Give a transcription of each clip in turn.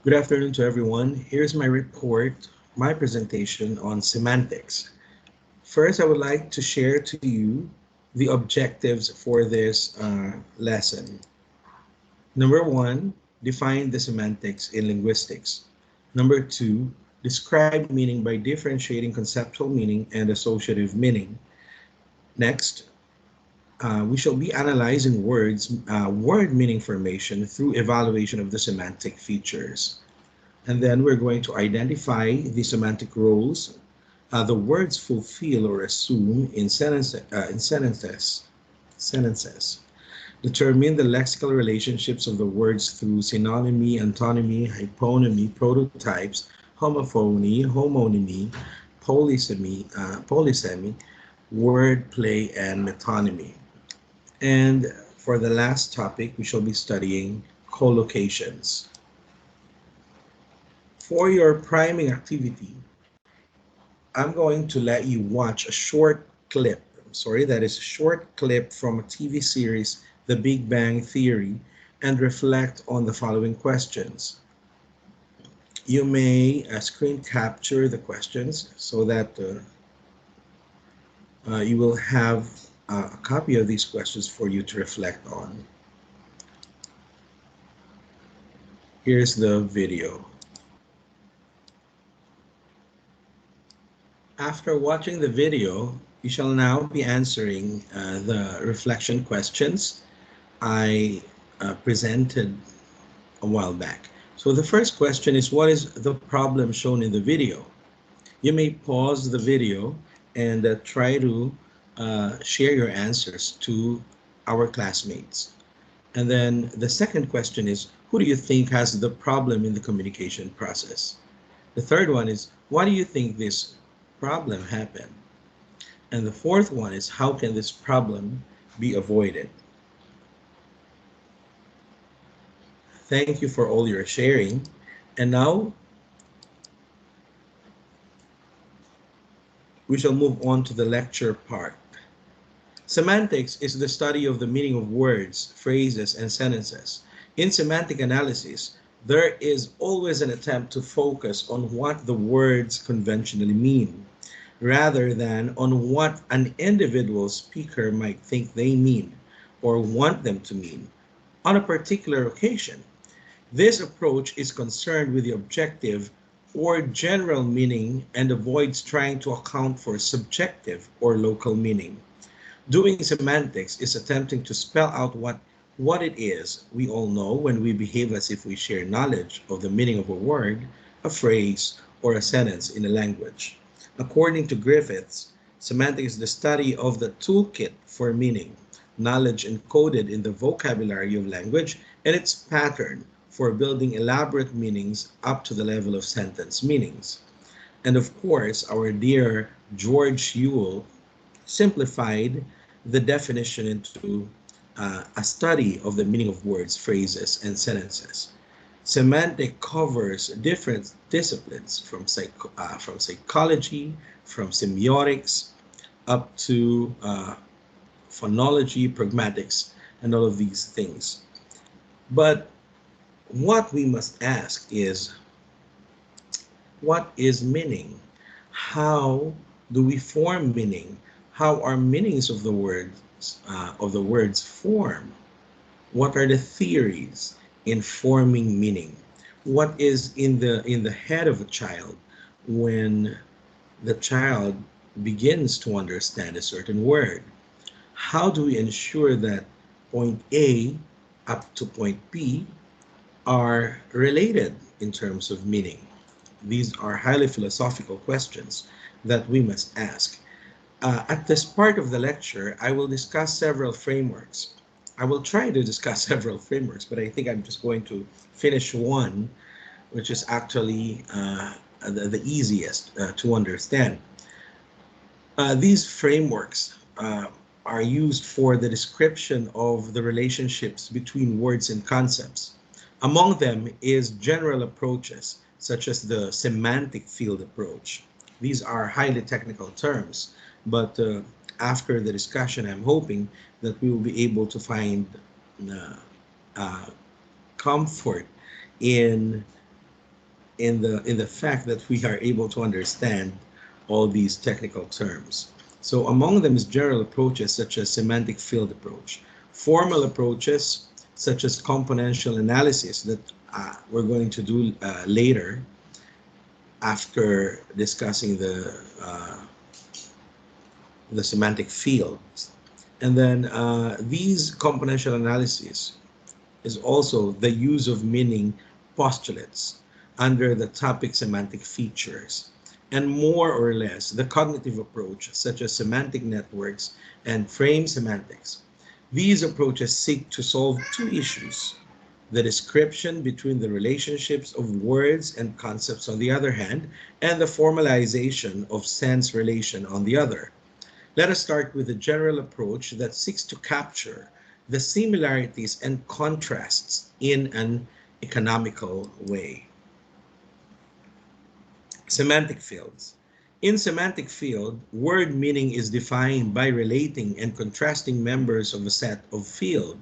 Good afternoon to everyone. Here's my report, my presentation on semantics. First, I would like to share to you the objectives for this lesson. Number one, define the semantics in linguistics. Number two, describe meaning by differentiating conceptual meaning and associative meaning. Next, we shall be analyzing word meaning formation through evaluation of the semantic features. And then we're going to identify the semantic roles the words fulfill or assume in sentences. Determine the lexical relationships of the words through synonymy, antonymy, hyponymy, prototypes, homophony, homonymy, polysemy, wordplay, and metonymy. And for the last topic, we shall be studying collocations. For your priming activity, I'm going to let you watch a short clip. That is a short clip from a TV series, The Big Bang Theory, and reflect on the following questions. You may screen capture the questions so that you will have a copy of these questions for you to reflect on. Here's the video. After watching the video, you shall now be answering the reflection questions I presented a while back. So the first question is, what is the problem shown in the video? You may pause the video and try to share your answers to our classmates. And then the second question is, who do you think has the problem in the communication process? The third one is, why do you think this problem happened? And the fourth one is, how can this problem be avoided? Thank you for all your sharing. And now we shall move on to the lecture part. Semantics is the study of the meaning of words, phrases, and sentences. In semantic analysis, there is always an attempt to focus on what the words conventionally mean, rather than on what an individual speaker might think they mean or want them to mean on a particular occasion. This approach is concerned with the objective or general meaning and avoids trying to account for subjective or local meaning. Doing semantics is attempting to spell out what it is we all know when we behave as if we share knowledge of the meaning of a word, a phrase, or a sentence in a language. According to Griffiths, semantics is the study of the toolkit for meaning, knowledge encoded in the vocabulary of language, and its pattern for building elaborate meanings up to the level of sentence meanings. And of course, our dear George Ewell simplified the definition into a study of the meaning of words, phrases, and sentences. Semantic covers different disciplines from psychology, from semiotics, up to phonology, pragmatics, and all of these things. But what we must ask is, what is meaning? How do we form meaning? How are meanings of the words form? What are the theories in forming meaning? What is in the head of a child when the child begins to understand a certain word? How do we ensure that point A up to point B are related in terms of meaning? These are highly philosophical questions that we must ask. At this part of the lecture, I will discuss several frameworks. I will try to discuss several frameworks, but I think I'm just going to finish one, which is actually the easiest to understand. These frameworks are used for the description of the relationships between words and concepts. Among them is general approaches, such as the semantic field approach. These are highly technical terms, but after the discussion, I'm hoping that we will be able to find comfort in in the fact that we are able to understand all these technical terms. So among them is general approaches such as semantic field approach, formal approaches such as componential analysis that we're going to do later after discussing the semantic fields. And then these componential analyses is also the use of meaning postulates under the topic semantic features, and more or less the cognitive approach, such as semantic networks and frame semantics. These approaches seek to solve two issues: the description between the relationships of words and concepts on the other hand, and the formalization of sense relation on the other. Let us start with a general approach that seeks to capture the similarities and contrasts in an economical way. Semantic fields. In semantic field, word meaning is defined by relating and contrasting members of a set of field.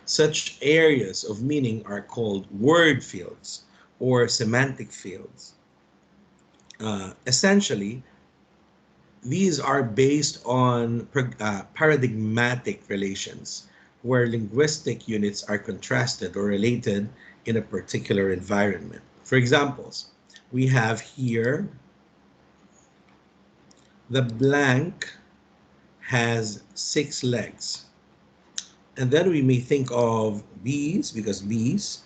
Such areas of meaning are called word fields or semantic fields. Essentially, these are based on paradigmatic relations, where linguistic units are contrasted or related in a particular environment. For examples, we have here the blank has 6 legs. And then we may think of bees, because bees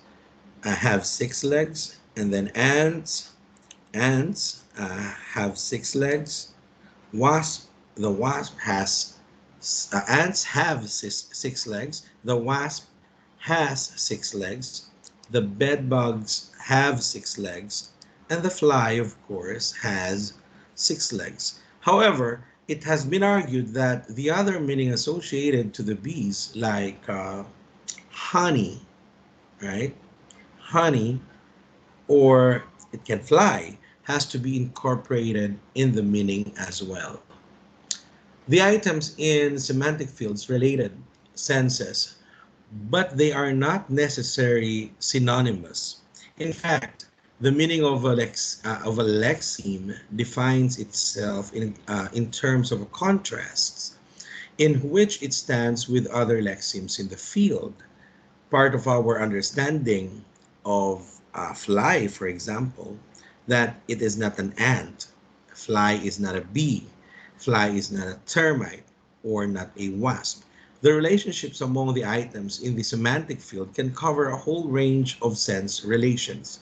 have 6 legs, and then ants have 6 legs. Wasp, the wasp has, ants have 6 legs. The wasp has 6 legs. The bed bugs have 6 legs. And the fly, of course, has 6 legs. However, it has been argued that the other meaning associated to the bees, like honey, right? Honey, or it can fly, has to be incorporated in the meaning as well. The items in semantic fields related senses, but they are not necessarily synonymous. In fact, the meaning of a lexeme defines itself in terms of contrasts, in which it stands with other lexemes in the field. Part of our understanding of fly, for example, that it is not an ant, fly is not a bee, fly is not a termite, or not a wasp. The relationships among the items in the semantic field can cover a whole range of sense relations.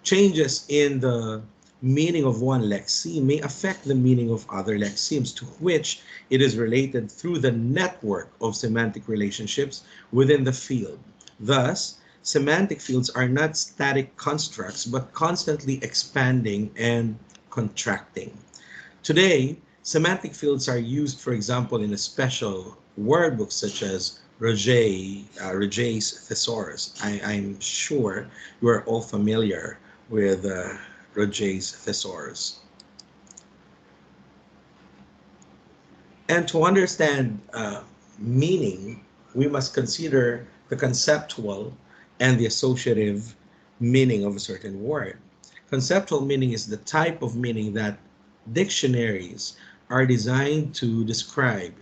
Changes in the meaning of one lexeme may affect the meaning of other lexemes to which it is related through the network of semantic relationships within the field. Thus, semantic fields are not static constructs but constantly expanding and contracting. Today, semantic fields are used, for example, in a special word book such as Roget's Thesaurus. I'm sure you are all familiar with Roget's Thesaurus. And to understand meaning, we must consider the conceptual and the associative meaning of a certain word. Conceptual meaning is the type of meaning that dictionaries are designed to describe.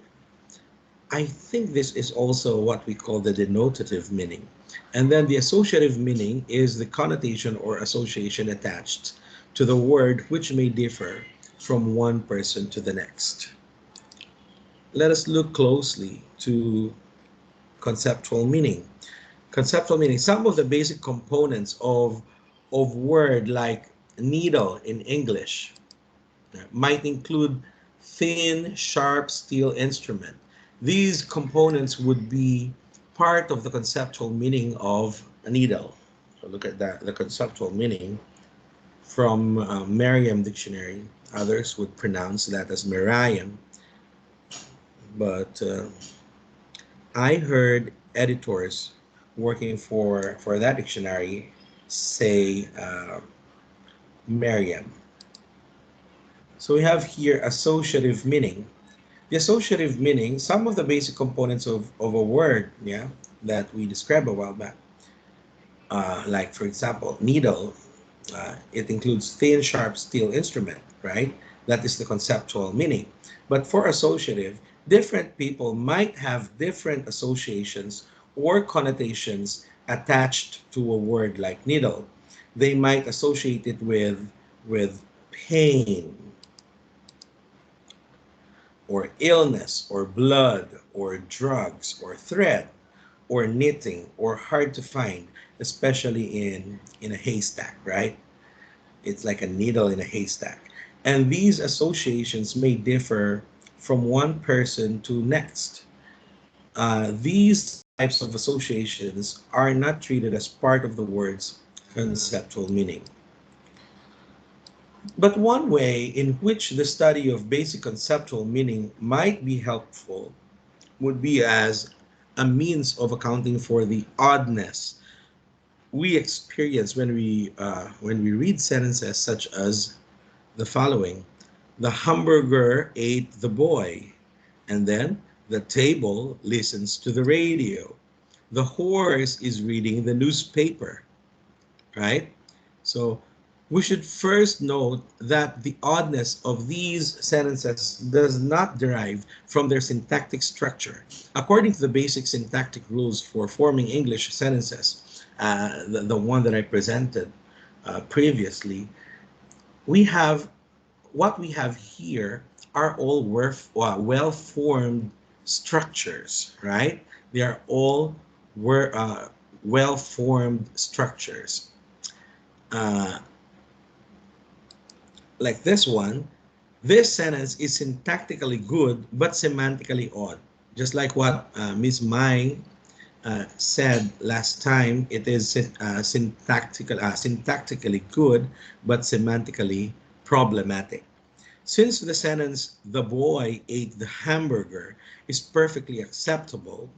I think this is also what we call the denotative meaning. And then the associative meaning is the connotation or association attached to the word, which may differ from one person to the next. Let us look closely to conceptual meaning. Conceptual meaning, some of the basic components of word like needle in English might include thin, sharp steel instrument. These components would be part of the conceptual meaning of a needle. So look at that, the conceptual meaning from Merriam Dictionary. Others would pronounce that as Merriam, but I heard editors working for that dictionary say Merriam. So we have here associative meaning. The associative meaning, some of the basic components of a word, that we described a while back, like for example, needle, It includes thin, sharp steel instrument, right? That is the conceptual meaning. But for associative, different people might have different associations or connotations attached to a word like needle. They might associate it with pain or illness or blood or drugs or thread or knitting or hard to find, especially in a haystack, right? It's like a needle in a haystack. And these associations may differ from one person to next. These types of associations are not treated as part of the word's conceptual meaning. But one way in which the study of basic conceptual meaning might be helpful would be as a means of accounting for the oddness we experience when we read sentences such as the following: the hamburger ate the boy, and then the table listens to the radio. The horse is reading the newspaper, right? So we should first note that the oddness of these sentences does not derive from their syntactic structure. According to the basic syntactic rules for forming English sentences, the one that I presented previously, we have what we have here are all well-formed structures, right? They are all well-formed structures. Uh, like this one, this sentence is syntactically good but semantically odd. Just like what Ms. Mai said last time, it is syntactically good but semantically problematic. Since the sentence, the boy ate the hamburger, is perfectly acceptable,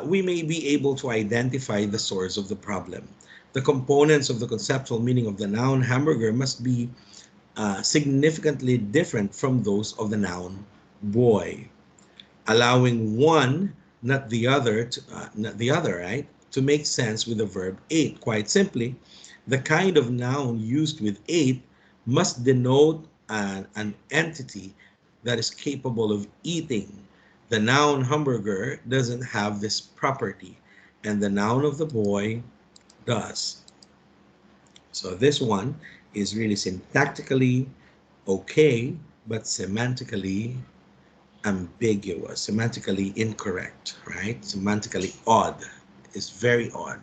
we may be able to identify the source of the problem. The components of the conceptual meaning of the noun hamburger must be significantly different from those of the noun boy, allowing one, not the other, right, to make sense with the verb ate. Quite simply, the kind of noun used with ate must denote an entity that is capable of eating. The noun hamburger doesn't have this property, and the noun of the boy does. So this one is really syntactically okay, but semantically ambiguous, semantically incorrect, right? Semantically odd. It's very odd.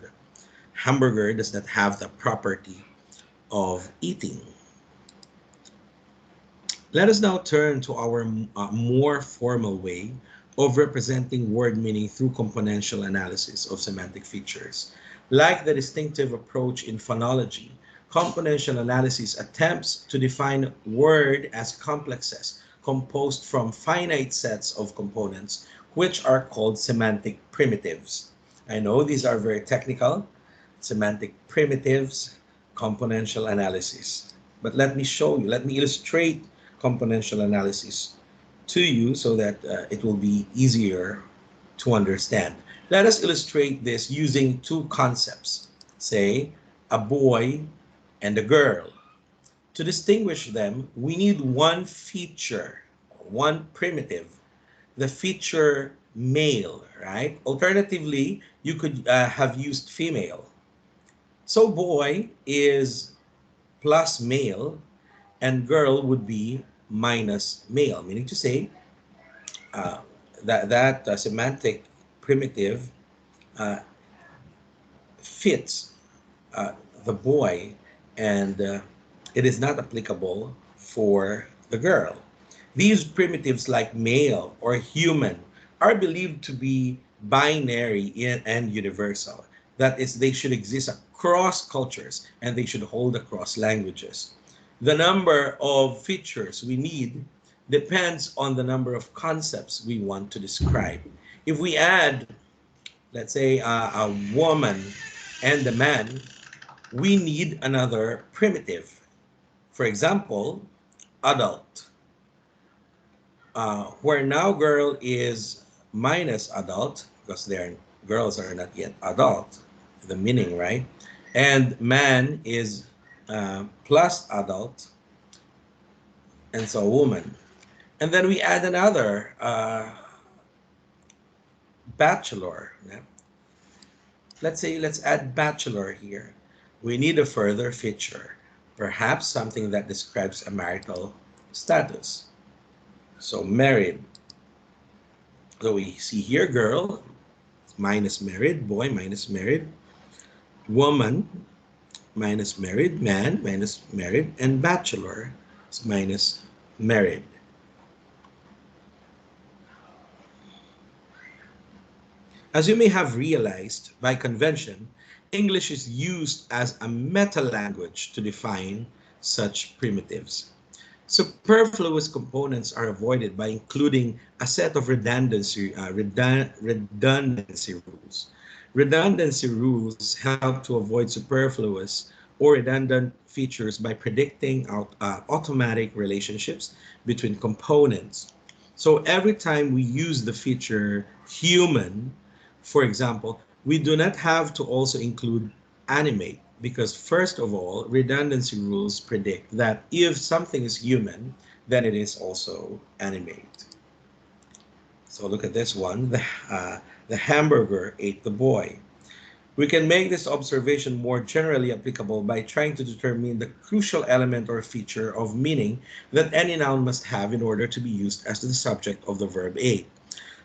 Hamburger does not have the property of eating. Let us now turn to our more formal way of representing word meaning through componential analysis of semantic features. Like the distinctive approach in phonology, componential analysis attempts to define word as complexes composed from finite sets of components, which are called semantic primitives. I know these are very technical, semantic primitives, componential analysis. But let me show you, let me illustrate componential analysis to you so that it will be easier to understand. Let us illustrate this using two concepts, say a boy and a girl. To distinguish them, we need one feature, one primitive, the feature male, right? Alternatively, you could have used female. So boy is plus male and girl would be minus male, meaning to say uh, that semantic primitive uh, fits uh, the boy, and it is not applicable for the girl. These primitives, like male or human, are believed to be binary and universal. That is, they should exist across cultures and they should hold across languages. The number of features we need depends on the number of concepts we want to describe. If we add, let's say, a woman and a man, we need another primitive. For example, adult, where now girl is minus adult because their girls are not yet adult, the meaning, right? And man is plus adult, and so woman. And then we add another bachelor. Yeah. Let's say let's add bachelor here. We need a further feature, perhaps something that describes a marital status. So married. So we see here girl minus married, boy minus married, woman minus married, man minus married, and bachelor is minus married. As you may have realized, by convention, English is used as a meta language to define such primitives. Superfluous components are avoided by including a set of redundancy rules. Redundancy rules help to avoid superfluous or redundant features by predicting automatic relationships between components. So every time we use the feature human, for example, we do not have to also include animate because first of all, redundancy rules predict that if something is human, then it is also animate. So look at this one. The hamburger ate the boy. We can make this observation more generally applicable by trying to determine the crucial element or feature of meaning that any noun must have in order to be used as the subject of the verb ate.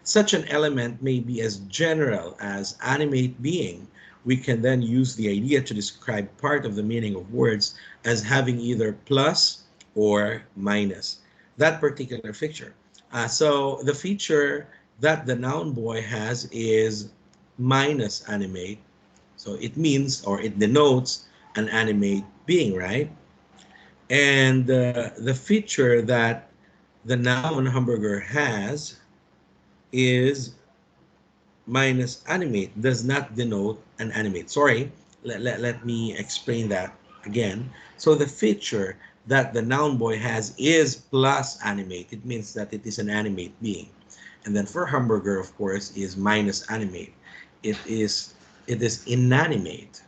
Such an element may be as general as animate being. We can then use the idea to describe part of the meaning of words as having either plus or minus that particular feature. So the feature that the noun boy has is minus animate. So it means or it denotes an animate being, right? And the feature that the noun hamburger has is minus animate does not denote an animate. Sorry, let me explain that again. So the feature that the noun boy has is plus animate. It means that it is an animate being. And then for hamburger, of course, is minus animate. It is it is inanimate.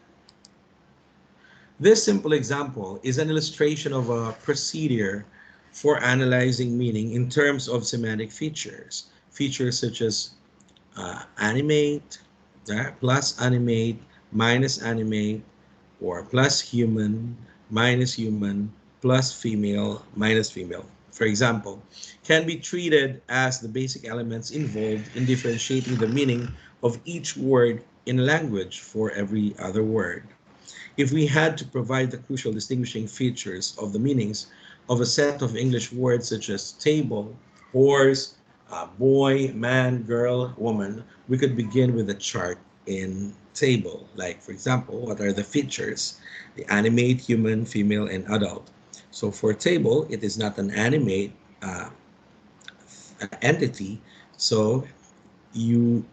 This simple example is an illustration of a procedure for analyzing meaning in terms of semantic features. Features such as animate, plus animate, minus animate, or plus human, minus human, plus female, minus female, for example, can be treated as the basic elements involved in differentiating the meaning of each word in a language for every other word. If we had to provide the crucial distinguishing features of the meanings of a set of English words such as table, horse, boy, man, girl, woman, we could begin with a chart in table. Like, for example, what are the features? The animate, human, female, and adult. So for table, it is not an animate entity. So you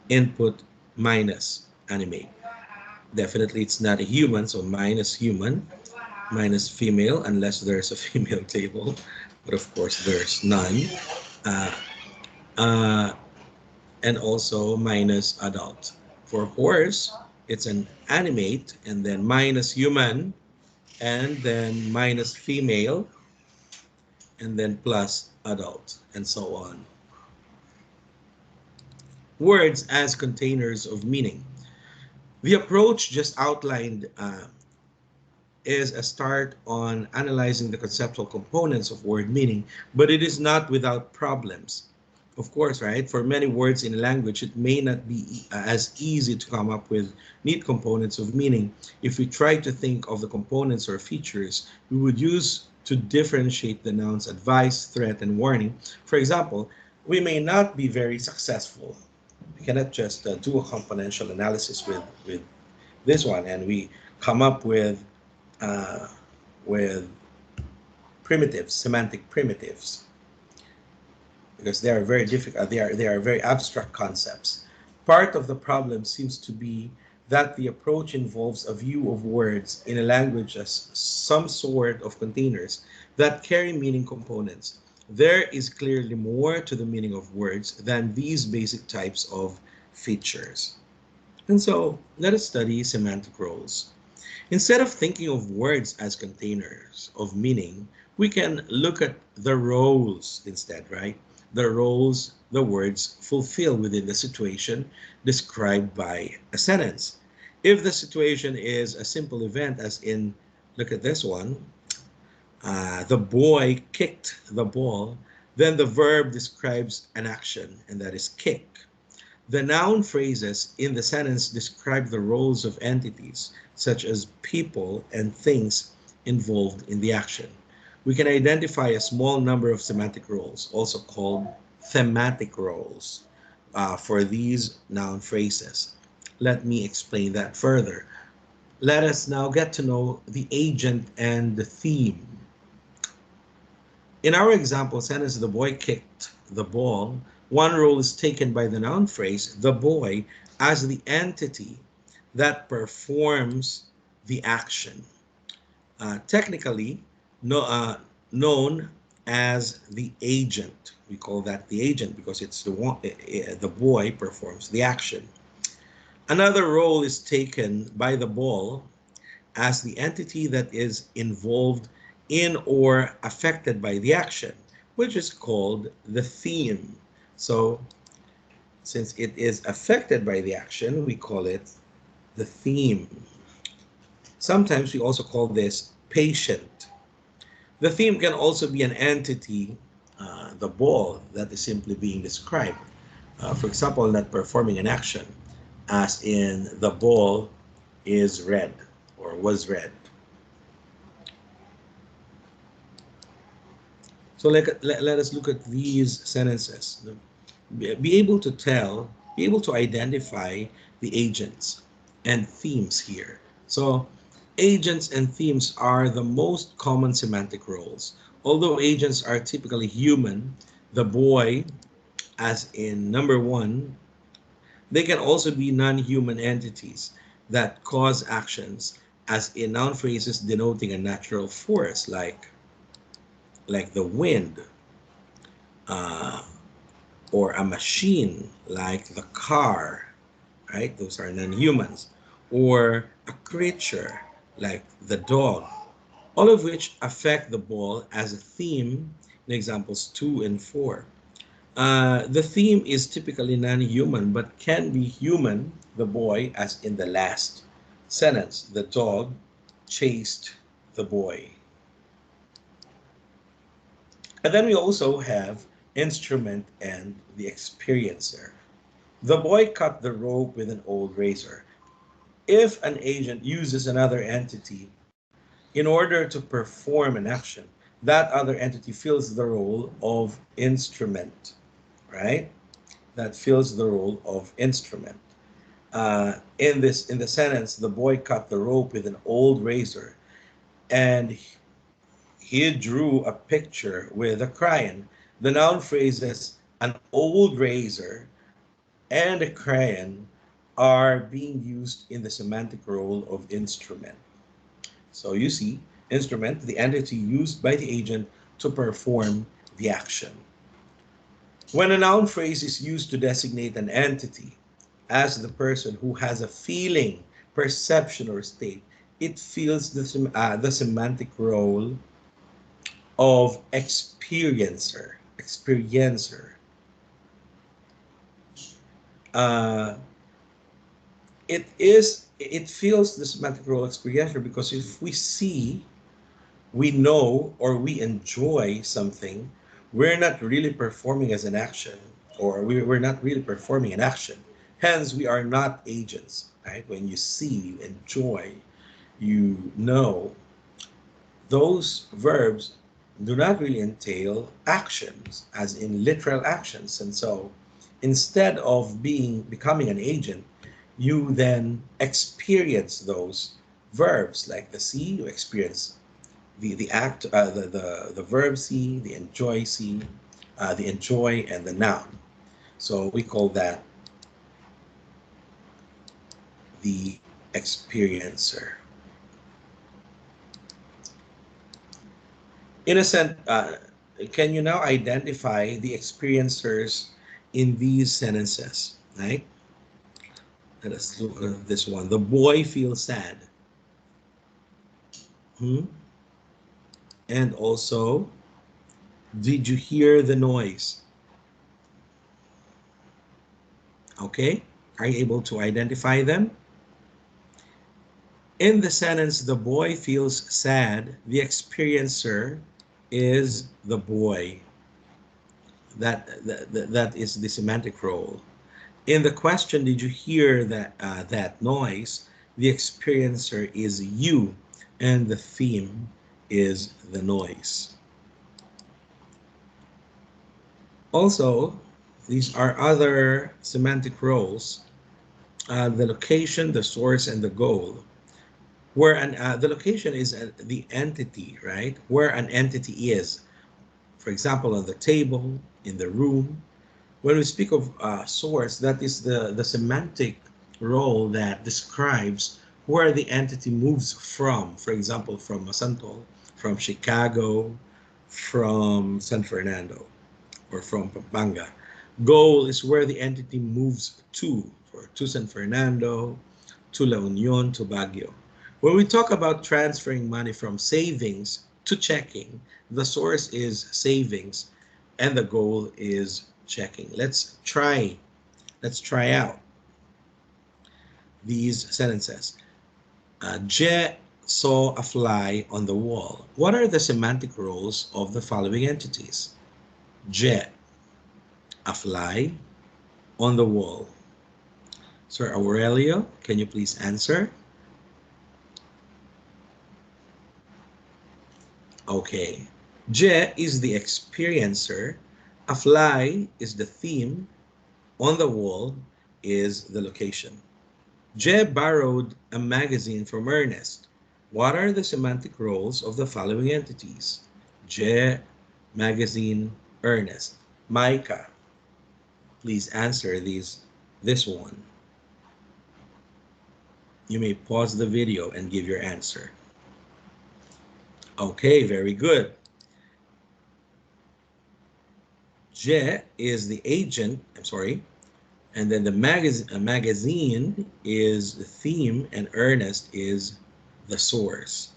input minus animate. Definitely, it's not a human, so minus human, minus female, unless there's a female table, but of course there's none. Uh, uh, and also minus adult. For horse, it's an animate, and then minus human, and then minus female, and then plus adult, and so on. Words as containers of meaning. The approach just outlined is a start on analyzing the conceptual components of word meaning, but it is not without problems. Of course, right? For many words in a language, it may not be as easy to come up with neat components of meaning. If we try to think of the components or features we would use to differentiate the nouns advice, threat, and warning, for example, we may not be very successful. We cannot just do a componential analysis with this one and we come up uh, with primitives, semantic primitives, because they are very difficult. They are very abstract concepts. Part of the problem seems to be that the approach involves a view of words in a language as some sort of containers that carry meaning components. There is clearly more to the meaning of words than these basic types of features. And so let us study semantic roles. Instead of thinking of words as containers of meaning, we can look at the roles instead, right? The roles the words fulfill within the situation described by a sentence. If the situation is a simple event, as in, look at this one, the boy kicked the ball, then the verb describes an action, and that is kick. The noun phrases in the sentence describe the roles of entities, such as people and things involved in the action. We can identify a small number of semantic roles, also called thematic roles, for these noun phrases. Let me explain that further. Let us now get to know the agent and the theme. In our example sentence, the boy kicked the ball, one role is taken by the noun phrase, the boy, as the entity that performs the action. Technically, no, known as the agent. We call that the agent because it's the one, the boy performs the action. Another role is taken by the ball as the entity that is involved in or affected by the action, which is called the theme. So, since it is affected by the action, we call it the theme. Sometimes we also call this patient. The theme can also be an entity, the ball, that is simply being described. For example, not performing an action, as in the ball is red or was red. So let us look at these sentences. Be able to tell, be able to identify the agents and themes here. So agents and themes are the most common semantic roles. Although agents are typically human, the boy, as in number one, they can also be non-human entities that cause actions, as in noun phrases denoting a natural force like the wind, uh, or a machine like the car, right? Those are non-humans. Or a creature like the dog, all of which affect the ball as a theme in examples 2 and 4. The theme is typically non-human but can be human, the boy, as in the last sentence, the dog chased the boy. And then we also have instrument and the experiencer. The boy cut the rope with an old razor. If an agent uses another entity in order to perform an action, that other entity fills the role of instrument, right? That fills the role of instrument. In the sentence, the boy cut the rope with an old razor, and he drew a picture with a crayon. The noun phrases an old razor and a crayon are being used in the semantic role of instrument. So you see, instrument, the entity used by the agent to perform the action. When a noun phrase is used to designate an entity as the person who has a feeling, perception, or state, it fills the semantic role of experiencer. Experiencer. Uh, it feels the semantic role experiential because if we see, we know, or we enjoy something, we're not really performing as an action, or we're not really performing an action. Hence, we are not agents, right? When you see, you enjoy, you know, those verbs do not really entail actions, as in literal actions. And so instead of becoming an agent, you then experience those verbs. Like the see, you experience the act, the verb see, the enjoy see, the enjoy, and the noun. So we call that the experiencer. In a sense, can you now identify the experiencers in these sentences? Right? Let us look at this one. The boy feels sad. Hmm? And also, did you hear the noise? Okay, are you able to identify them? In the sentence, the boy feels sad, the experiencer is the boy. That is the semantic role. In the question, did you hear that noise? The experiencer is you, and the theme is the noise. Also, these are other semantic roles: the location, the source, and the goal. The location is the entity, right? Where an entity is. For example, on the table, in the room. When we speak of source, that is the semantic role that describes where the entity moves from. For example, from Masantol, from Chicago, from San Fernando, or from Pampanga. Goal is where the entity moves to, or to San Fernando, to La Union, to Baguio. When we talk about transferring money from savings to checking, the source is savings and the goal is checking. Let's try out these sentences. Je saw a fly on the wall. What are the semantic roles of the following entities? Je, a fly on the wall. Sir Aurelio, can you please answer? Okay. Je is the experiencer. A fly is the theme. On the wall is the location. Je borrowed a magazine from Ernest. What are the semantic roles of the following entities? Je, magazine, Ernest. Micah, please answer this one. You may pause the video and give your answer. Okay, very good. Je is the agent, I'm sorry, and then the magazine is the theme, and Ernest is the source.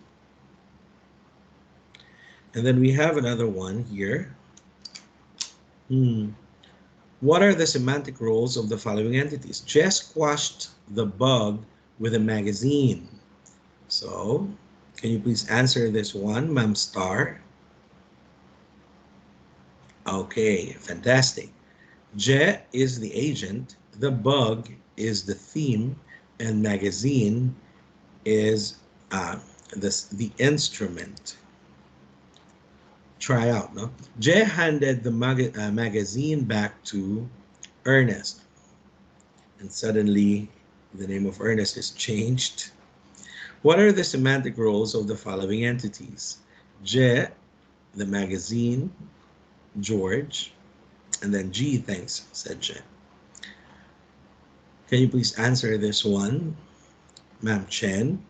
And then we have another one here. What are the semantic roles of the following entities? Jess squashed the bug with a magazine. So, can you please answer this one, Ma'am Star? Okay, fantastic. Je is the agent, the bug is the theme, and magazine is the instrument. Try out, no? Je handed the magazine back to Ernest, and suddenly the name of Ernest is changed. What are the semantic roles of the following entities? Je, the magazine, George, and then G, thanks, said Je. Can you please answer this one, Ma'am Chen?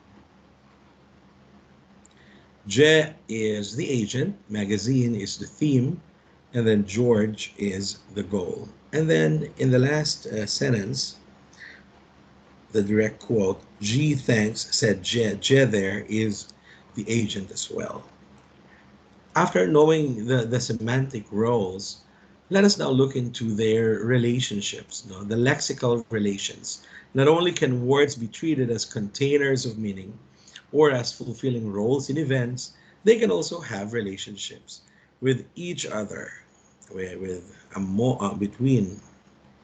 Je is the agent, magazine is the theme, and then George is the goal. And then in the last sentence, the direct quote, G thanks, said Je. Je there is the agent as well. After knowing the semantic roles, let us now look into their relationships, no? The lexical relations. Not only can words be treated as containers of meaning or as fulfilling roles in events, they can also have relationships with each other, between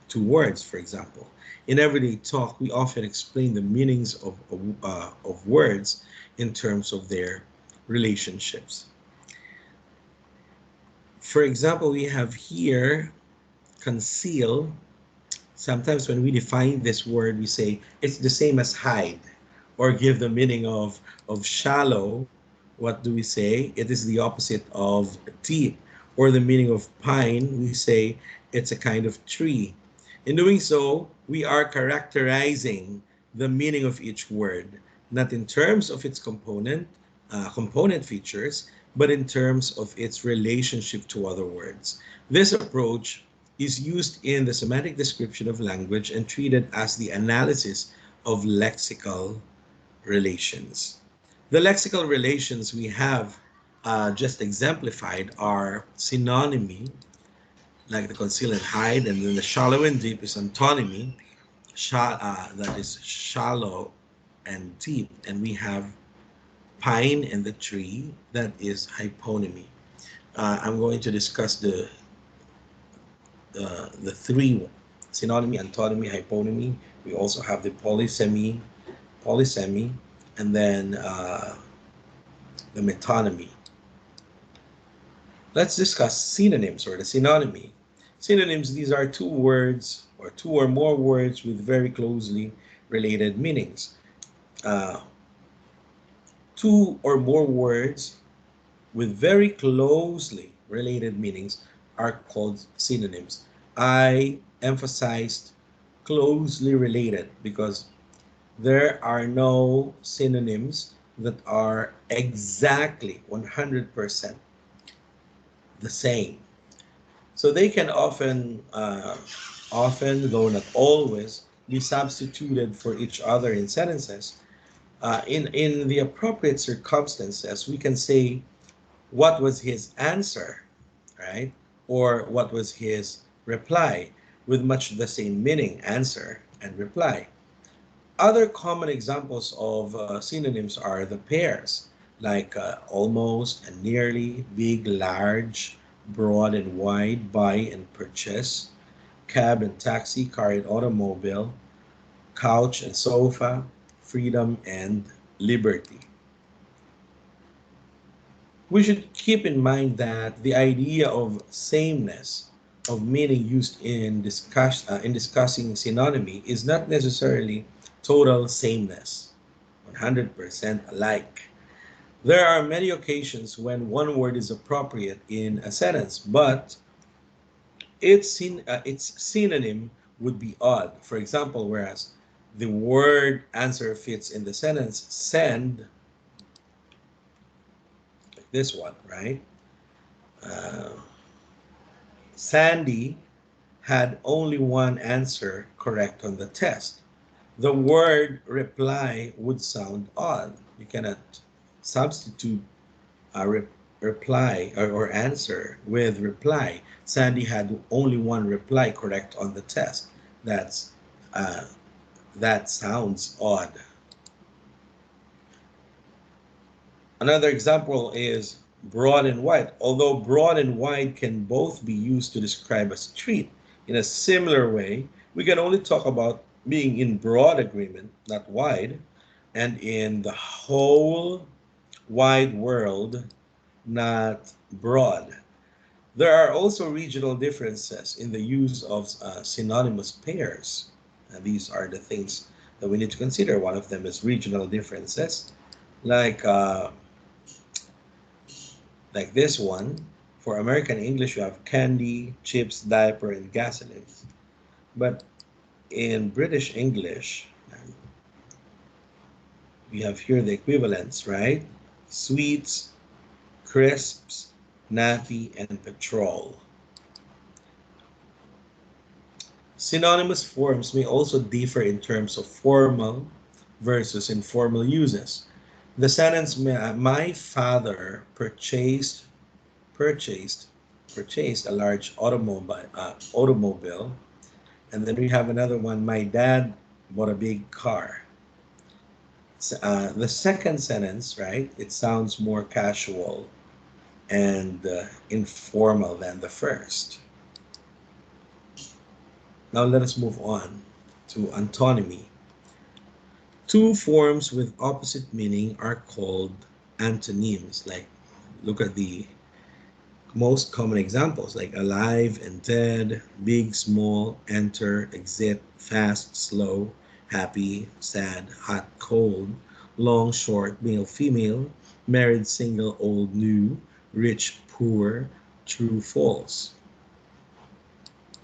two words, for example. In everyday talk, we often explain the meanings of words in terms of their relationships. For example, we have here conceal. Sometimes when we define this word, we say it's the same as hide, or give the meaning of shallow. What do we say? It is the opposite of deep. Or the meaning of pine, we say it's a kind of tree. In doing so, we are characterizing the meaning of each word, not in terms of its component features, but in terms of its relationship to other words. This approach is used in the semantic description of language and treated as the analysis of lexical relations. The lexical relations we have just exemplified are synonymy, like the conceal and hide, and then the shallow and deep is antonymy, that is shallow and deep, and we have pine and the tree, that is hyponymy. I'm going to discuss the three: synonymy, antonymy, hyponymy. We also have the polysemy, and then the metonymy. Let's discuss synonyms, or the synonymy. Synonyms, these are two words or two or more words with very closely related meanings. Uh, Two or more words with very closely related meanings are called synonyms. I emphasized closely related because there are no synonyms that are exactly 100% the same. So they can often, though not always, be substituted for each other in sentences. In the appropriate circumstances, we can say, what was his answer, right? Or what was his reply, with much the same meaning, answer and reply. Other common examples of synonyms are the pairs, like almost and nearly, big, large, broad and wide, buy and purchase, cab and taxi, car and automobile, couch and sofa, freedom and liberty. We should keep in mind that the idea of sameness of meaning used in discussing synonymy is not necessarily total sameness, 100% alike. There are many occasions when one word is appropriate in a sentence, but its synonym would be odd. For example, whereas the word answer fits in the sentence send, like this one, right? Uh, Sandy had only one answer correct on the test. The word reply would sound odd. You cannot substitute a reply or answer with reply. Sandy had only one reply correct on the test. That's uh, that sounds odd. Another example is broad and wide. Although broad and wide can both be used to describe a street, in a similar way, we can only talk about being in broad agreement, not wide, and in the whole wide world, not broad. There are also regional differences in the use of synonymous pairs. And these are the things that we need to consider. One of them is regional differences, like uh, like this one. For American English, you have candy, chips, diaper, and gasoline. But in British English, we have here the equivalents, right? Sweets, crisps, nappy, and petrol. Synonymous forms may also differ in terms of formal versus informal uses. The sentence, my father purchased purchased a large automobile, and then we have another one, my dad bought a big car. The second sentence, right, it sounds more casual and informal than the first. Now let us move on to antonymy. Two forms with opposite meaning are called antonyms. Like, look at the most common examples, like alive and dead, big, small, enter, exit, fast, slow, happy, sad, hot, cold, long, short, male, female, married, single, old, new, rich, poor, true, false.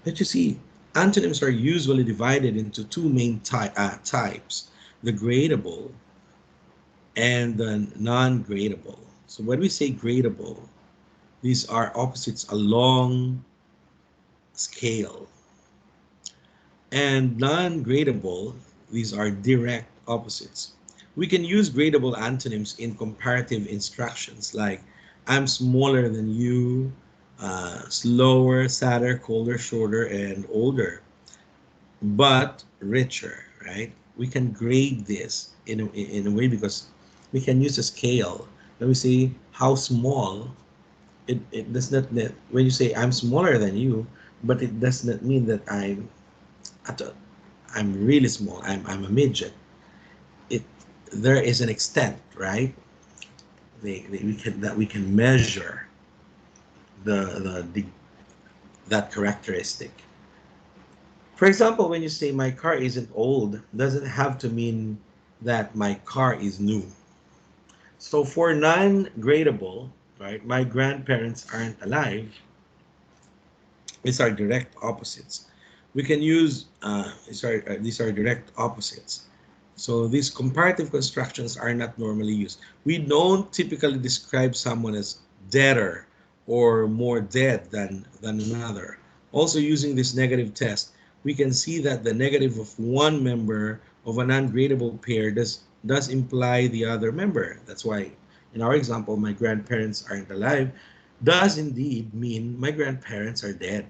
But you see, antonyms are usually divided into two main types: the gradable and the non-gradable. So when we say gradable, these are opposites along scale. And non-gradable, these are direct opposites. We can use gradable antonyms in comparative instructions like I'm smaller than you, slower, sadder, colder, shorter, and older, but richer, right? We can grade this in a way because we can use a scale. Let me say how small. It does not when you say I'm smaller than you, but it does not mean that at a, I'm really small. I'm a midget. It there is an extent, right? We can measure the that characteristic. For example, when you say my car isn't old, doesn't have to mean that my car is new. So for non-gradable, right, my grandparents aren't alive. These are direct opposites. We can use these are direct opposites. So these comparative constructions are not normally used. We don't typically describe someone as deader or more dead than another. Also using this negative test, we can see that the negative of one member of a non-gradable pair does imply the other member. That's why in our example, my grandparents aren't alive, does indeed mean my grandparents are dead.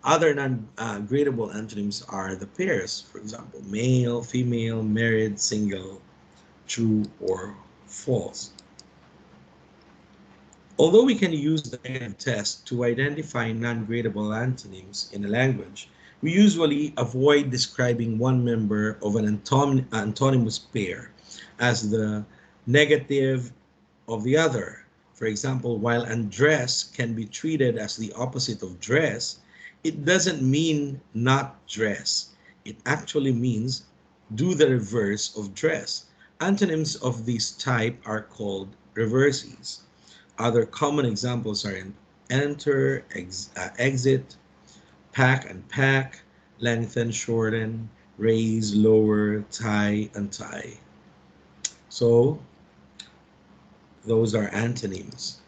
Other non-gradable antonyms are the pairs, for example, male, female, married, single, true, or false. Although we can use the negative test to identify non-gradable antonyms in a language, we usually avoid describing one member of an antonymous pair as the negative of the other. For example, while undress can be treated as the opposite of dress, it doesn't mean not dress. It actually means do the reverse of dress. Antonyms of this type are called reverses. Other common examples are in enter, exit, pack and pack, lengthen, shorten, raise, lower, tie, untie. So those are antonyms.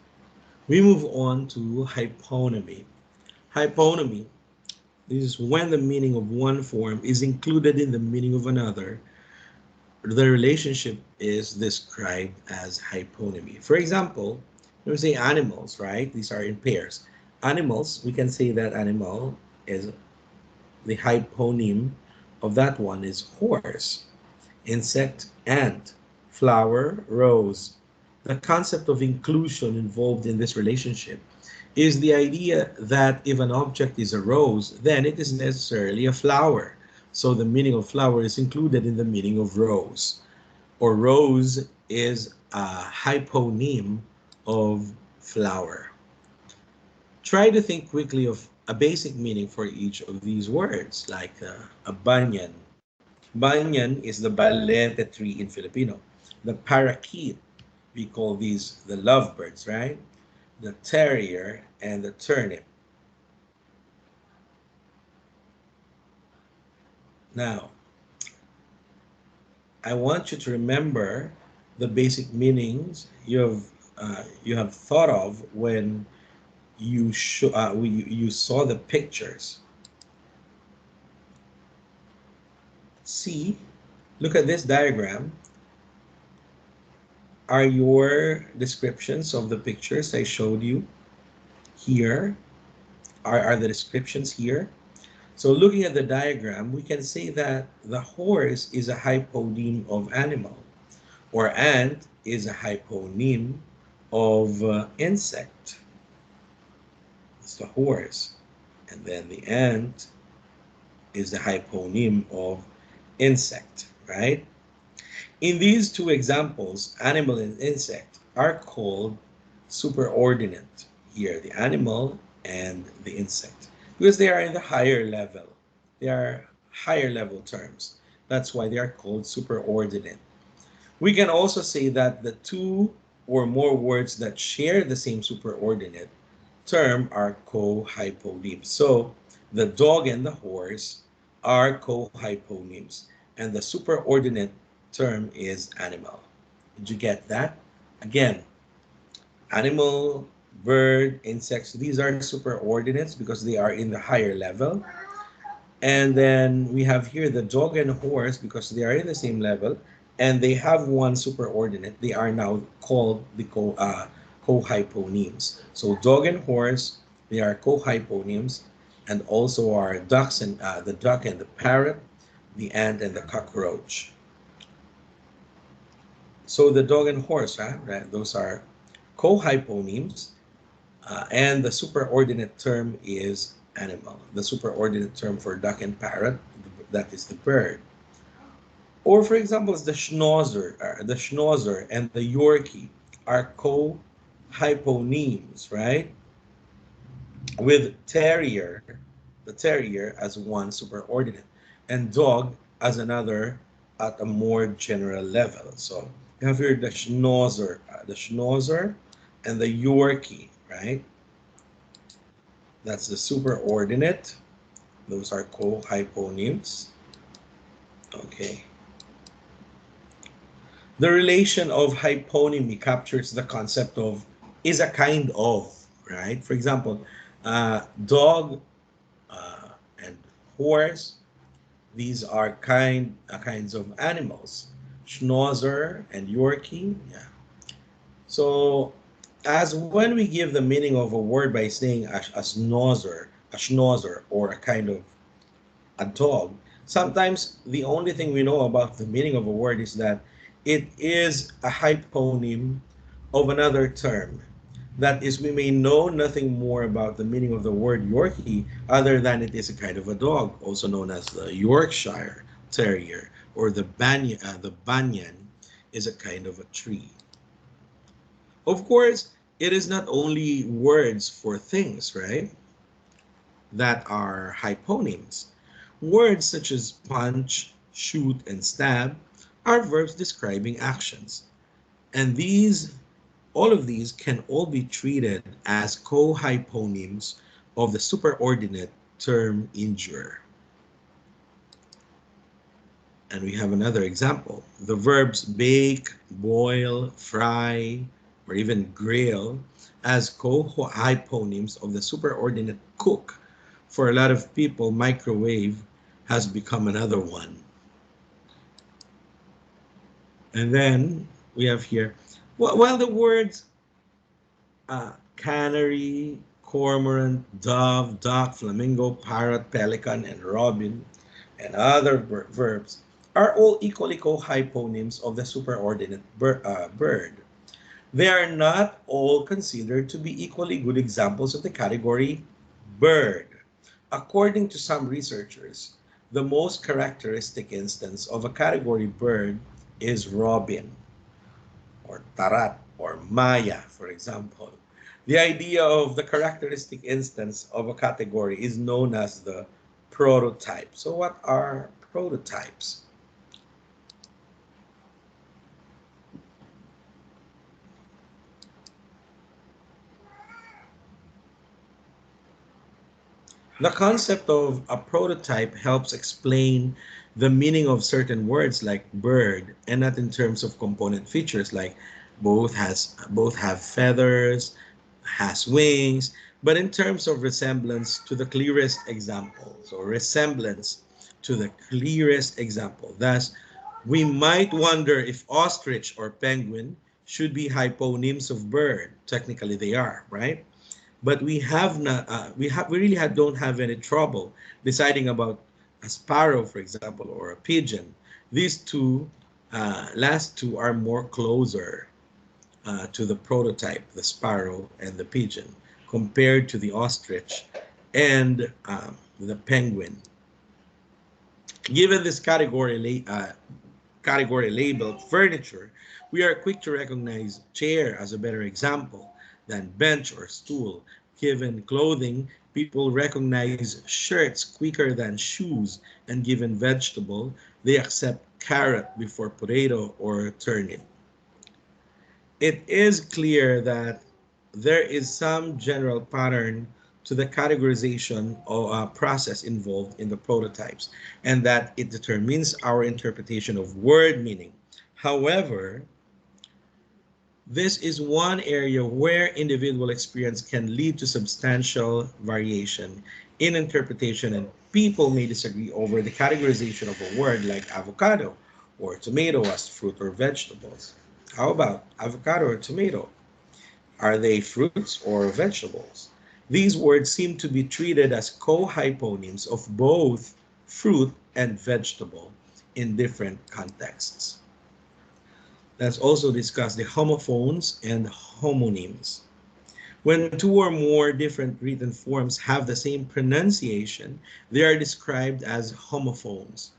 We move on to hyponymy. Hyponymy, this is when the meaning of one form is included in the meaning of another. The relationship is described as hyponymy. For example, when we say animals, right? These are in pairs. Animals, we can say that animal is the hyponym of that one is horse, insect, ant, flower, rose. The concept of inclusion involved in this relationship is the idea that if an object is a rose, then it is necessarily a flower. So the meaning of flower is included in the meaning of rose. Or rose is a hyponym of flower. Try to think quickly of a basic meaning for each of these words, like a banyan. Banyan is the balete tree in Filipino. The parakeet, we call these the lovebirds, right? The terrier and the turnip. Now, I want you to remember the basic meanings you have thought of when you saw the pictures. See, look at this diagram. Are your descriptions of the pictures I showed you here? Are the descriptions here? So looking at the diagram, we can say that the horse is a hyponym of animal, or ant is a hyponym of insect. It's the horse. And then the ant is the hyponym of insect, right? In these two examples, animal and insect are called superordinate. Here, the animal and the insect, because they are in the higher level. They are higher level terms. That's why they are called superordinate. We can also say that the two or more words that share the same superordinate term are co-hyponyms. So the dog and the horse are co-hyponyms, and the superordinate term is animal. Did you get that? Again, animal, bird, insects, these are superordinates because they are in the higher level. And then we have here the dog and horse because they are in the same level. and they have one superordinate, they are now called the cohyponyms. So dog and horse, they are cohyponyms, and also are ducks and the duck and the parrot, the ant and the cockroach. So the dog and horse, right? Those are cohyponyms, and the superordinate term is animal. The superordinate term for duck and parrot, that is the bird. Or for example, the schnauzer and the Yorkie are co-hyponyms, right? With terrier, the terrier as one superordinate, and dog as another at a more general level. So you have here the schnauzer and the Yorkie, right? That's the superordinate. Those are co-hyponyms. Okay. The relation of hyponymy captures the concept of is a kind of, right? For example, dog and horse, these are kinds of animals. Schnauzer and Yorkie, yeah. So as when we give the meaning of a word by saying a schnauzer, or a kind of a dog, sometimes the only thing we know about the meaning of a word is that it is a hyponym of another term. That is, we may know nothing more about the meaning of the word Yorkie other than it is a kind of a dog, also known as the Yorkshire Terrier, or the banyan is a kind of a tree. Of course, it is not only words for things, right, that are hyponyms. Words such as punch, shoot, and stab are verbs describing actions. And all of these can all be treated as co-hyponyms of the superordinate term injure. And we have another example. The verbs bake, boil, fry, or even grill as co-hyponyms of the superordinate cook. For a lot of people, microwave has become another one. And then we have here, while the words canary, cormorant, dove, duck, flamingo, parrot, pelican, and robin, and other verbs are all equally co-hyponyms of the superordinate bird. They are not all considered to be equally good examples of the category bird. According to some researchers, the most characteristic instance of a category bird is robin, or tarat, or maya, for example. The idea of the characteristic instance of a category is known as the prototype. So what are prototypes? The concept of a prototype helps explain the meaning of certain words like bird, and not in terms of component features like both have feathers, has wings, but in terms of resemblance to the clearest example. So resemblance to the clearest example. Thus, we might wonder if ostrich or penguin should be hyponyms of bird. Technically they are, right? But we have not we really don't have any trouble deciding about a sparrow, for example, or a pigeon. These two last two are more closer to the prototype, the sparrow and the pigeon, compared to the ostrich and the penguin. Given this category labeled furniture, we are quick to recognize chair as a better example than bench or stool. Given clothing, people recognize shirts quicker than shoes, and given vegetable, they accept carrot before potato or turnip. It is clear that there is some general pattern to the categorization or process involved in the prototypes, and that it determines our interpretation of word meaning. However, this is one area where individual experience can lead to substantial variation in interpretation, and people may disagree over the categorization of a word like avocado or tomato as fruit or vegetables. How about avocado or tomato? Are they fruits or vegetables? These words seem to be treated as co-hyponyms of both fruit and vegetable in different contexts. Let's also discuss the homophones and homonyms. When two or more different written forms have the same pronunciation, they are described as homophones.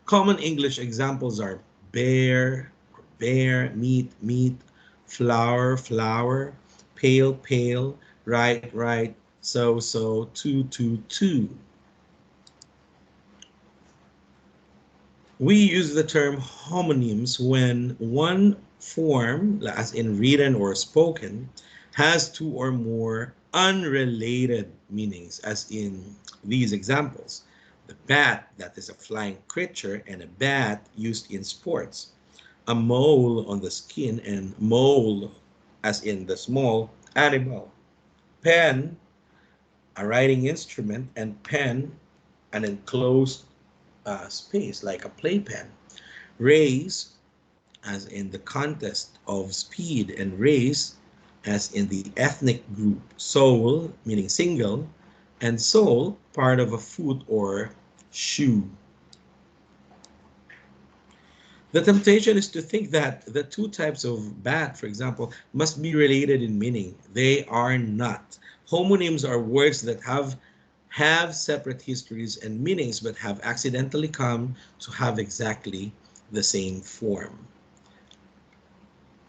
Common English examples are bear, meat, flower, flower, pale, pale, right, so, two. We use the term homonyms when one form, as in written or spoken, has two or more unrelated meanings, as in these examples. The bat, that is a flying creature, and a bat used in sports. A mole on the skin, and mole, as in the small animal. Pen, a writing instrument, and pen, an enclosed space like a playpen. Race, as in the contest of speed, and race, as in the ethnic group. Sole, meaning single, and sole, part of a foot or shoe. The temptation is to think that the two types of bat, for example, must be related in meaning. They are not. Homonyms are words that have separate histories and meanings but have accidentally come to have exactly the same form.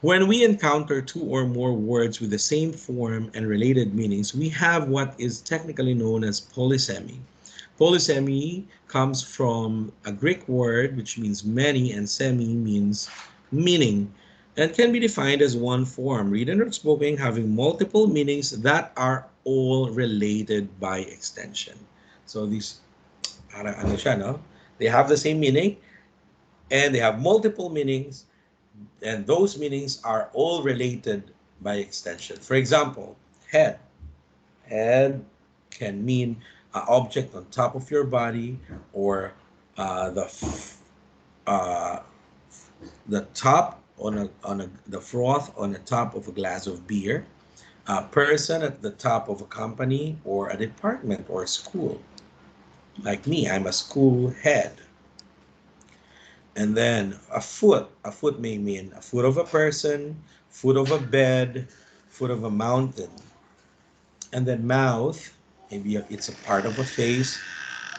When we encounter two or more words with the same form and related meanings, we have what is technically known as polysemy. Polysemy comes from a Greek word which means many, and semi means meaning, and can be defined as one form, written or spoken, having multiple meanings that are all related by extension. So these, ano siya, no? They have the same meaning and they have multiple meanings, and those meanings are all related by extension. For example, head. Head can mean an object on top of your body, or uh, the uh, the top on the froth on the top of a glass of beer, a person at the top of a company or a department or school. Like me, I'm a school head. And then a foot may mean a foot of a person, foot of a bed, foot of a mountain. And then mouth, maybe it's a part of a face,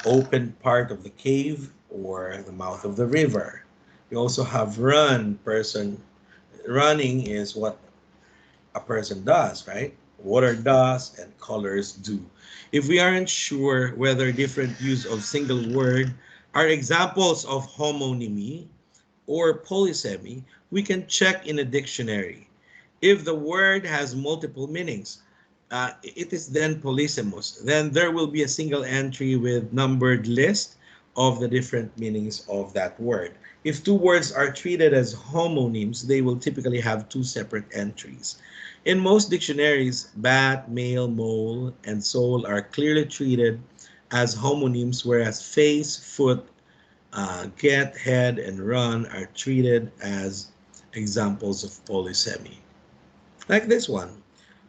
open part of the cave, or the mouth of the river. We also have run, person. Running is what a person does, right? Water does and colors do. If we aren't sure whether different use of single word are examples of homonymy or polysemy, we can check in a dictionary. If the word has multiple meanings, it is then polysemous. Then there will be a single entry with numbered list of the different meanings of that word. If two words are treated as homonyms, they will typically have two separate entries. In most dictionaries, bat, male, mole, and soul are clearly treated as homonyms, whereas face, foot, get, head, and run are treated as examples of polysemy. Like this one.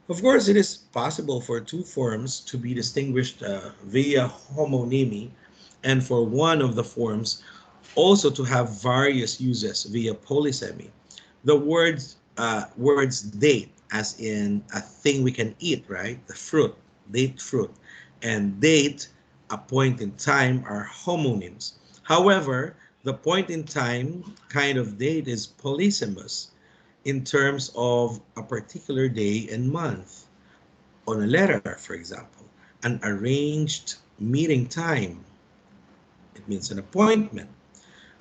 Of course, it is possible for two forms to be distinguished via homonymy, and for one of the forms also to have various uses via polysemy. The words date, as in a thing we can eat, right? The fruit, date fruit, and date, a point in time, are homonyms. However, the point in time kind of date is polysemous in terms of a particular day and month. On a letter, for example, an arranged meeting time, it means an appointment,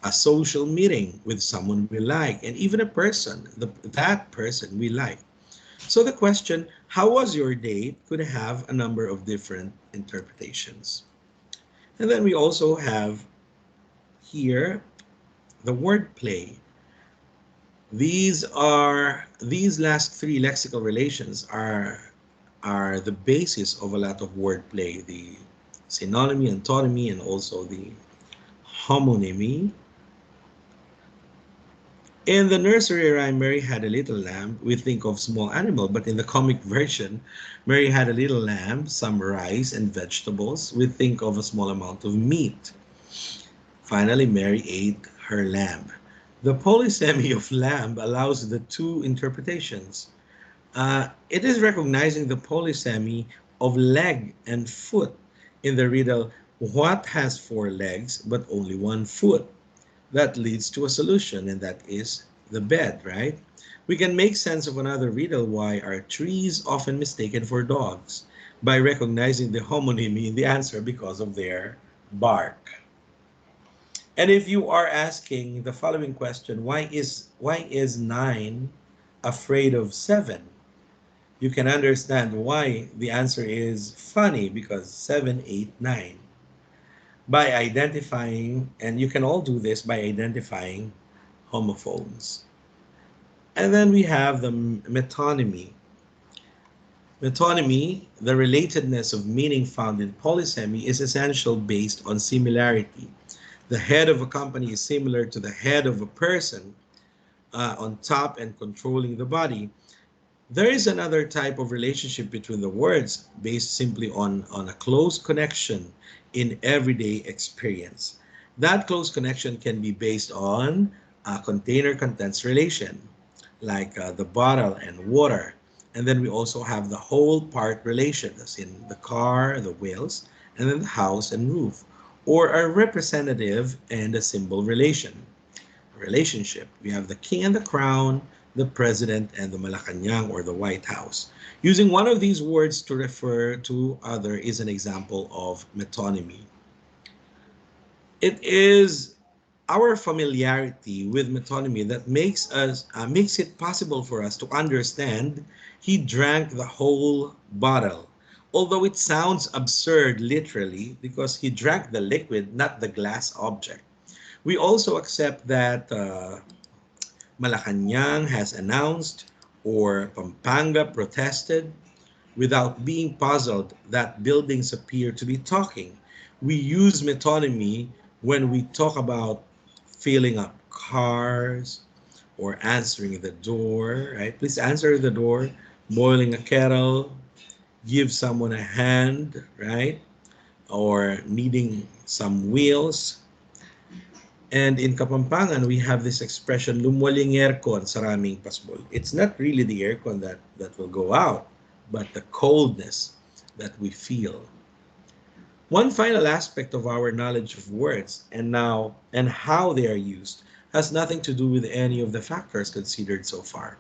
a social meeting with someone we like, and even a person, that person we like. So the question, how was your date, could have a number of different interpretations. And then we also have here the word play. These last three lexical relations are the basis of a lot of wordplay, the synonymy, antonymy, and also the homonymy. In the nursery rhyme, Mary had a little lamb, we think of small animal, but in the comic version, Mary had a little lamb, some rice and vegetables, we think of a small amount of meat. Finally, Mary ate her lamb. The polysemy of lamb allows the two interpretations. It is recognizing the polysemy of leg and foot in the riddle, what has four legs but only one foot? That leads to a solution, and that is the bed, right? We can make sense of another riddle, why are trees often mistaken for dogs, by recognizing the homonymy in the answer because of their bark. And if you are asking the following question, why is 9 afraid of 7? You can understand why the answer is funny, because 7, 8, 9. By identifying, and you can all do this by identifying homophones. And then we have the metonymy. Metonymy, the relatedness of meaning found in polysemy, is essential based on similarity. The head of a company is similar to the head of a person on top and controlling the body. There is another type of relationship between the words based simply on a close connection in everyday experience. That close connection can be based on a container contents relation, like the bottle and water. And then we also have the whole part relation, as in the car, the wheels, and then the house and roof, or a representative and a symbol relationship. We have the king and the crown, the president and the Malacanang or the White House. Using one of these words to refer to other is an example of metonymy. It is our familiarity with metonymy that makes it possible for us to understand he drank the whole bottle. Although it sounds absurd literally because he drank the liquid, not the glass object. We also accept that Malacanang has announced or Pampanga protested without being puzzled that buildings appear to be talking. We use metonymy when we talk about filling up cars or answering the door, right? Please answer the door, boiling a kettle, give someone a hand, right? Or needing some wheels. And in Kapampangan, we have this expression, lumuwaling aircon, saraming pasbol. It's not really the aircon that will go out, but the coldness that we feel. One final aspect of our knowledge of words and how they are used has nothing to do with any of the factors considered so far.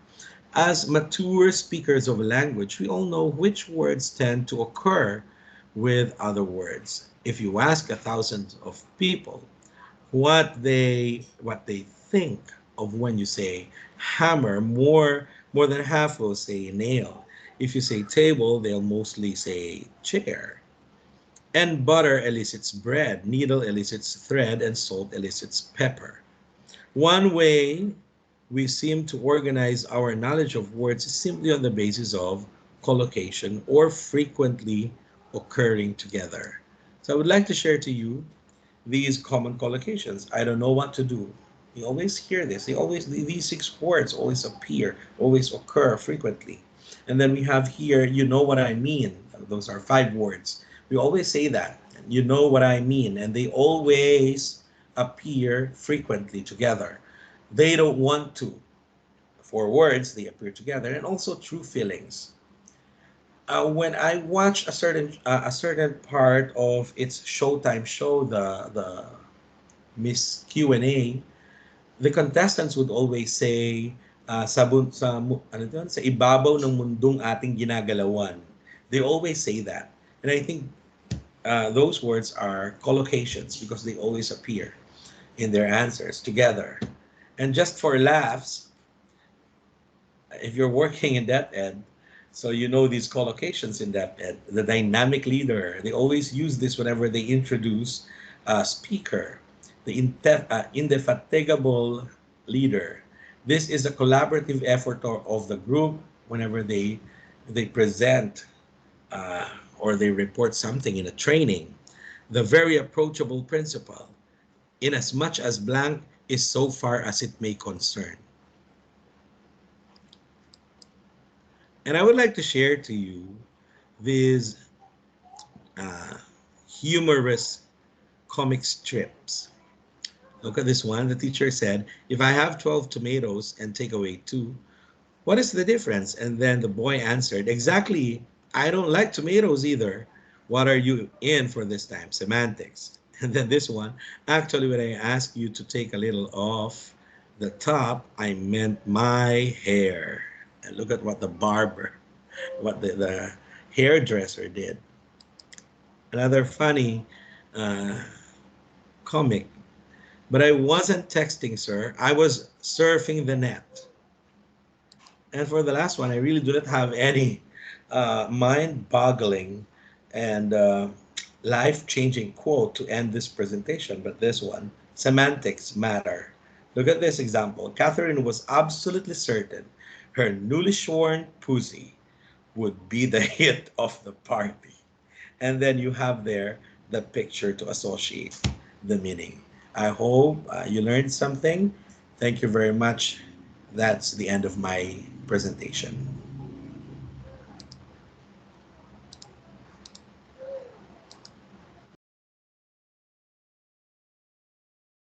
As mature speakers of a language, we all know which words tend to occur with other words. If you ask a thousand of people what they think of when you say hammer, more than half will say nail. If you say table, they'll mostly say chair. And butter elicits bread, needle elicits thread, and salt elicits pepper. One way we seem to organize our knowledge of words is simply on the basis of collocation or frequently occurring together. So I would like to share to you these common collocations. I don't know what to do. You always hear this. These 6 words always appear, always occur frequently. And then we have here, you know what I mean. Those are 5 words. We always say that. You know what I mean. And they always appear frequently together. They don't want to. 4 words, they appear together. And also true feelings. When I watch a certain part of its Showtime show, the Miss Q&A, the contestants would always say ano yun? Sa ibabaw ng mundong ating ginagalawan. They always say that. And I think those words are collocations because they always appear in their answers together. And just for laughs, if you're working in that ed, so you know these collocations in that ed, the dynamic leader, they always use this whenever they introduce a speaker, the indefatigable leader. This is a collaborative effort of the group whenever they present or they report something in a training. The very approachable principle, in as much as blank is so far as it may concern. And I would like to share to you these uh, humorous comic strips. Look at this one. The teacher said, if I have 12 tomatoes and take away two, what is the difference? And then the boy answered, exactly, I don't like tomatoes either. What are you in for this time? Semantics. And then this one, actually, when I asked you to take a little off the top, I meant my hair. And look at what the barber, what the hairdresser did. Another funny uh, comic. But I wasn't texting, sir. I was surfing the net. And for the last one, I really do not have any mind-boggling and life-changing quote to end this presentation, but this one, semantics matter. Look at this example. Catherine was absolutely certain her newly shorn pussy would be the hit of the party. And then you have there the picture to associate the meaning. I hope you learned something. Thank you very much. That's the end of my presentation.